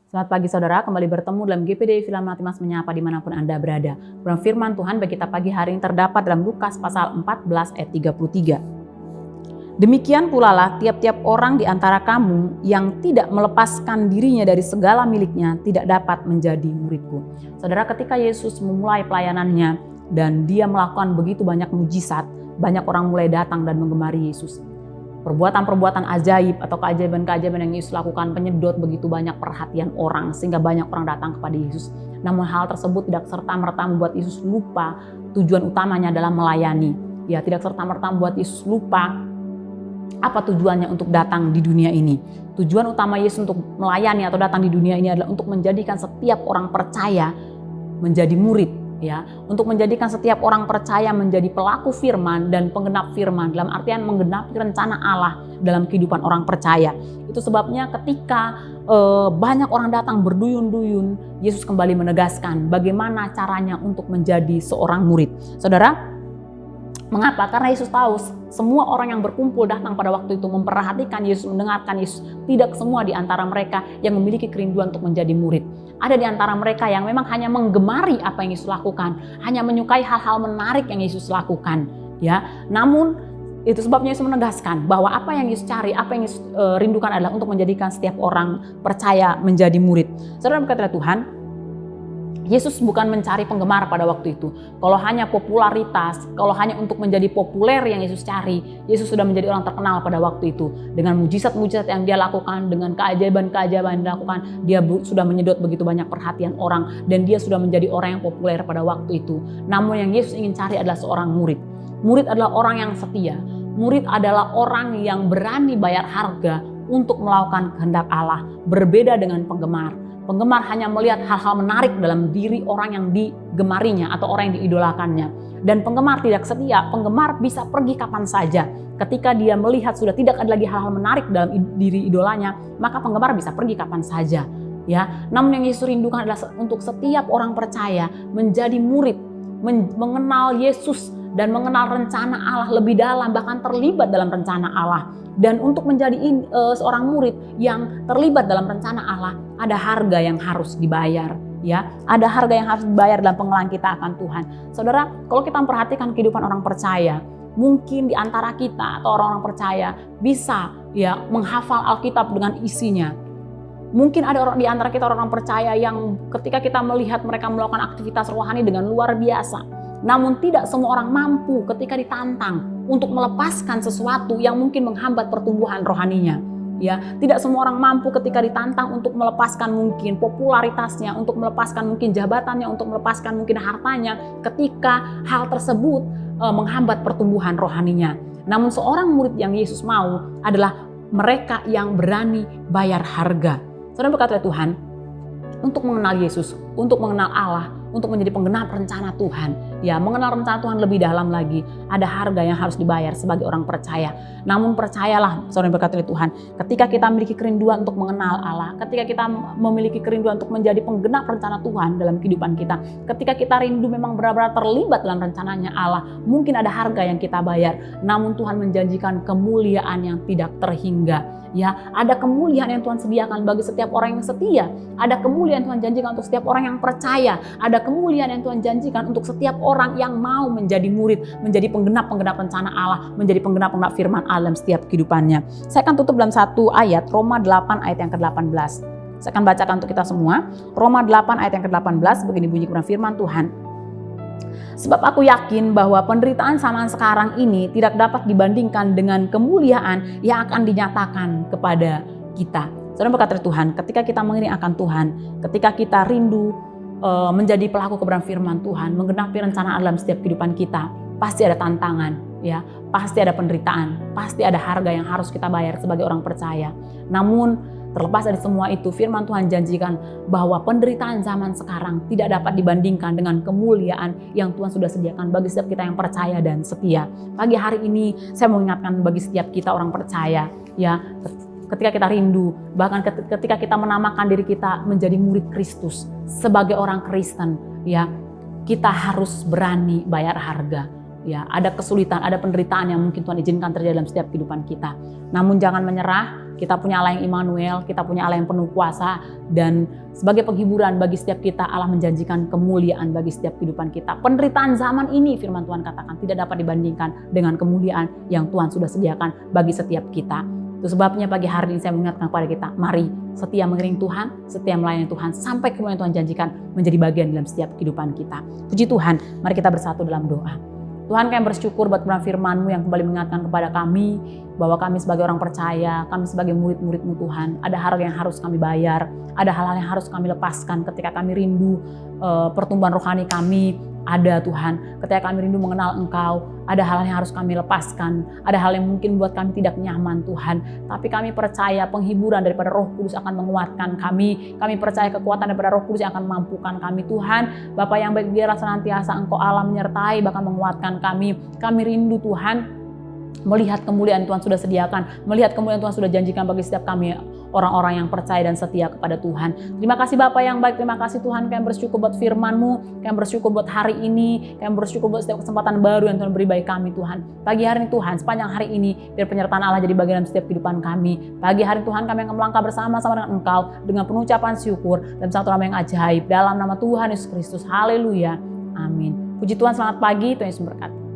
Selamat pagi saudara, kembali bertemu dalam GPDI Film Matimas Menyapa dimanapun Anda berada. Firman Tuhan bagi kita pagi hari ini terdapat dalam Lukas pasal 14 ayat 33. Demikian pula lah tiap-tiap orang di antara kamu yang tidak melepaskan dirinya dari segala miliknya tidak dapat menjadi muridku. Saudara, ketika Yesus memulai pelayanannya dan dia melakukan begitu banyak mujizat, banyak orang mulai datang dan menggemari Yesus. Perbuatan-perbuatan ajaib atau keajaiban-keajaiban yang Yesus lakukan menyedot begitu banyak perhatian orang sehingga banyak orang datang kepada Yesus. Namun hal tersebut tidak serta-merta membuat Yesus lupa tujuan utamanya adalah melayani. Ya, tidak serta-merta membuat Yesus lupa apa tujuannya untuk datang di dunia ini. Tujuan utama Yesus untuk melayani atau datang di dunia ini adalah untuk menjadikan setiap orang percaya menjadi murid. Ya, untuk menjadikan setiap orang percaya menjadi pelaku firman dan penggenap firman, dalam artian menggenapi rencana Allah dalam kehidupan orang percaya. Itu sebabnya ketika banyak orang datang berduyun-duyun, Yesus kembali menegaskan bagaimana caranya untuk menjadi seorang murid. Saudara, mengapa? Karena Yesus tahu semua orang yang berkumpul datang pada waktu itu memperhatikan Yesus, mendengarkan Yesus. Tidak semua di antara mereka yang memiliki kerinduan untuk menjadi murid. Ada di antara mereka yang memang hanya menggemari apa yang Yesus lakukan, hanya menyukai hal-hal menarik yang Yesus lakukan. Ya, namun itu sebabnya Yesus menegaskan bahwa apa yang Yesus cari, apa yang Yesus rindukan adalah untuk menjadikan setiap orang percaya menjadi murid. Saudara, berkata Tuhan, Yesus bukan mencari penggemar pada waktu itu. Kalau hanya popularitas, kalau hanya untuk menjadi populer yang Yesus cari, Yesus sudah menjadi orang terkenal pada waktu itu. Dengan mujizat-mujizat yang dia lakukan, dengan keajaiban-keajaiban yang dia lakukan, dia sudah menyedot begitu banyak perhatian orang dan dia sudah menjadi orang yang populer pada waktu itu. Namun yang Yesus ingin cari adalah seorang murid. Murid adalah orang yang setia. Murid adalah orang yang berani bayar harga untuk melakukan kehendak Allah, berbeda dengan penggemar. Penggemar hanya melihat hal-hal menarik dalam diri orang yang digemarinya atau orang yang diidolakannya. Dan penggemar tidak setia, penggemar bisa pergi kapan saja. Ketika dia melihat sudah tidak ada lagi hal-hal menarik dalam diri idolanya, maka penggemar bisa pergi kapan saja. Ya, namun yang Yesus rindukan adalah untuk setiap orang percaya menjadi murid, mengenal Yesus dan mengenal rencana Allah lebih dalam, bahkan terlibat dalam rencana Allah. Dan untuk menjadi seorang murid yang terlibat dalam rencana Allah, ada harga yang harus dibayar. Ya, ada harga yang harus dibayar dalam pengenalan kita akan Tuhan. Saudara, kalau kita memperhatikan kehidupan orang percaya, mungkin di antara kita atau orang-orang percaya bisa ya menghafal Alkitab dengan isinya. Mungkin ada orang di antara kita orang percaya yang ketika kita melihat mereka melakukan aktivitas rohani dengan luar biasa. Namun tidak semua orang mampu ketika ditantang untuk melepaskan sesuatu yang mungkin menghambat pertumbuhan rohaninya. Ya, tidak semua orang mampu ketika ditantang untuk melepaskan mungkin popularitasnya, untuk melepaskan mungkin jabatannya, untuk melepaskan mungkin hartanya ketika hal tersebut menghambat pertumbuhan rohaninya. Namun seorang murid yang Yesus mau adalah mereka yang berani bayar harga. Saudara, berkata Tuhan, untuk mengenal Yesus, untuk mengenal Allah, untuk menjadi penggenap rencana Tuhan. Ya, mengenal rencana Tuhan lebih dalam lagi. Ada harga yang harus dibayar sebagai orang percaya. Namun percayalah, saudara berkata Tuhan, ketika kita memiliki kerinduan untuk mengenal Allah, ketika kita memiliki kerinduan untuk menjadi penggenap rencana Tuhan dalam kehidupan kita, ketika kita rindu memang benar-benar terlibat dalam rencananya Allah, mungkin ada harga yang kita bayar. Namun Tuhan menjanjikan kemuliaan yang tidak terhingga. Ya, ada kemuliaan yang Tuhan sediakan bagi setiap orang yang setia. Ada kemuliaan Tuhan janjikan untuk setiap orang yang percaya. Ada kemuliaan yang Tuhan janjikan untuk setiap orang yang mau menjadi murid, menjadi penggenap-penggenap rencana Allah, menjadi penggenap-penggenap firman Allah dalam setiap kehidupannya. Saya akan tutup dalam satu ayat, Roma 8 ayat yang ke-18. Saya akan bacakan untuk kita semua. Roma 8 ayat yang ke-18, begini bunyi firman Tuhan. Sebab aku yakin bahwa penderitaan zaman sekarang ini tidak dapat dibandingkan dengan kemuliaan yang akan dinyatakan kepada kita. Saudara, berkata Tuhan, ketika kita mengiring akan Tuhan, ketika kita rindu menjadi pelaku kebenaran firman Tuhan, menggenapi rencana dalam setiap kehidupan kita, pasti ada tantangan, ya, pasti ada penderitaan, pasti ada harga yang harus kita bayar sebagai orang percaya. Namun terlepas dari semua itu, firman Tuhan janjikan bahwa penderitaan zaman sekarang tidak dapat dibandingkan dengan kemuliaan yang Tuhan sudah sediakan bagi setiap kita yang percaya dan setia. Pagi hari ini saya mau ingatkan bagi setiap kita orang percaya, ya, ketika kita rindu, bahkan ketika kita menamakan diri kita menjadi murid Kristus, sebagai orang Kristen, ya, kita harus berani bayar harga. Ya, ada kesulitan, ada penderitaan yang mungkin Tuhan izinkan terjadi dalam setiap kehidupan kita. Namun jangan menyerah, Kita punya Allah yang Immanuel, kita punya Allah yang penuh kuasa, dan sebagai penghiburan bagi setiap kita, Allah menjanjikan kemuliaan bagi setiap kehidupan kita. Penderitaan zaman ini, firman Tuhan katakan, tidak dapat dibandingkan dengan kemuliaan yang Tuhan sudah sediakan bagi setiap kita. Itu sebabnya pagi hari ini saya mengingatkan kepada kita, mari setia mengiring Tuhan, setia melayani Tuhan, sampai kemuliaan Tuhan janjikan menjadi bagian dalam setiap kehidupan kita. Puji Tuhan, mari kita bersatu dalam doa. Tuhan, kami bersyukur buat firman-Mu yang kembali mengingatkan kepada kami bahwa kami sebagai orang percaya, kami sebagai murid-murid-Mu Tuhan, ada hal yang harus kami bayar, ada hal-hal yang harus kami lepaskan ketika kami rindu pertumbuhan rohani kami. Ada Tuhan, ketika kami rindu mengenal Engkau, ada hal yang harus kami lepaskan, ada hal yang mungkin buat kami tidak nyaman Tuhan, tapi kami percaya penghiburan daripada Roh Kudus akan menguatkan kami percaya kekuatan daripada Roh Kudus yang akan memampukan kami Tuhan. Bapa yang baik, biarlah senantiasa Engkau Allah menyertai bahkan menguatkan kami rindu Tuhan, melihat kemuliaan Tuhan sudah sediakan, melihat kemuliaan Tuhan sudah janjikan bagi setiap kami orang-orang yang percaya dan setia kepada Tuhan. Terima kasih Bapa yang baik, terima kasih Tuhan, kami bersyukur buat firman-Mu, kami bersyukur buat hari ini, kami bersyukur buat setiap kesempatan baru yang Tuhan beri bagi kami Tuhan. Pagi hari ini Tuhan, sepanjang hari ini, biar penyertaan Allah jadi bagian dalam setiap kehidupan kami. Pagi hari Tuhan, kami akan melangkah bersama-sama dengan Engkau, dengan penuh ucapan syukur, dalam satu nama yang ajaib, dalam nama Tuhan Yesus Kristus. Haleluya, amin. Puji Tuhan, selamat pagi, Tuhan Yesus memberkati.